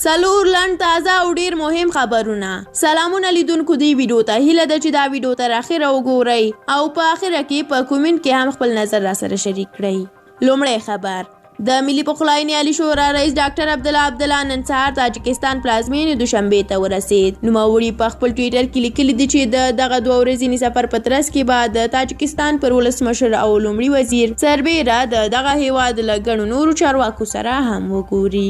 سلور لنډ تازه او ډیر مهم خبرونه. سلامونه لیدونکو دی ویډیو ته، هیله ده چې دا ویډیو تر اخره وګورئ او په اخره کې په کومنټ کې هم خپل نظر را سره شریک کړئ. لومړی خبر، د ملي پخلاینې عالی شورا رئیس ډاکټر عبدالله نن سهار تاجکستان پلازمینې دوشنبې ته ورسید. نوموړي په خپل ټویټر کې لیکلي دي چې د دغه 2 ورځني سفر په ترڅ کې به د تاجکستان پر ولسمشر او لومړي وزیر سربیره د دغه هیواد له ګڼو نورو چارواکو سره هم وګوري.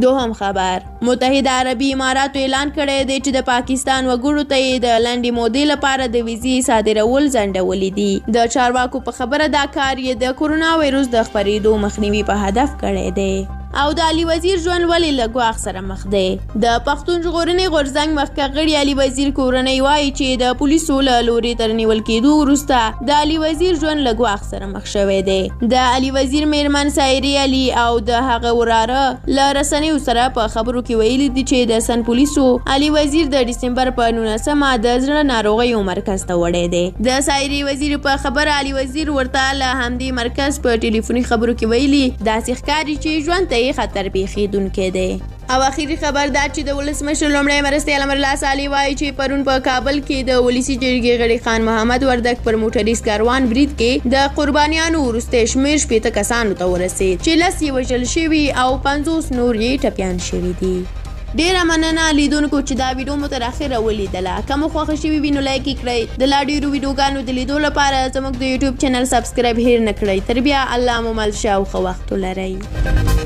دوهم خبر، متحده عربي اماراتو اعلان کړی دی چې د پاکستان وګړو ته یې د لنډې مودې لپاره د ویزې صادرول ځنډولي دي. د چارواکو په خبره دا کار یې د کورونا وایروس د خپرېدو مخنیوي په هدف کړی دی. او د علي وزیر ژوند ولې له ګواښ سره مخ دی؟ د پښتون ژغورنې غورځنګ مخکښ غړي علي وزیر کورنۍ وایي چې د پولیسو له لوري تر نیول کېدو وروسته د علي وزیر ژوند له ګواښ سره مخ شوی دی. د علي وزیر میرمن سایري علي او د هغه وراره له رسنیو سره په خبرو کې ویلي دي چې د سن پولیسو علي وزیر د ډسمبر په 19مه د زړه ناروغیو مرکز ته وړی دی. د سایري وزیر په خبره علي وزیر ورته له همدې مرکز په ټلیفوني خبرو کې ویلي داسې ښکاري چې ژوند ته خطر پیښیدونکی دی. او اخیری خبر دا چې د ولسمشر لومړی مرستیال امرالله صالح وایي چې پرون په کابل کې د ولسي جرګې غړي خان محمد وردک پر موټریز کاروان برید کې د قربانیانو وروستی شمېر 60 کسانو ته ورسید چې 10 یې وژل شوي او 50 نور یې ټپیان شوي دي. ډیره مننه لیدونکو چې دا ویډیو مو تر اخره ولیدله. که مو خوښه شوي وي نو لایک یې کړئ. د لا ډېرو ویډیوګانو د لیدو لپاره زموږ د یوټیوب چینل سبسکرایب هیر نه کړئ. تر بیا الله مو مل شه او ښه وخت ولرئ.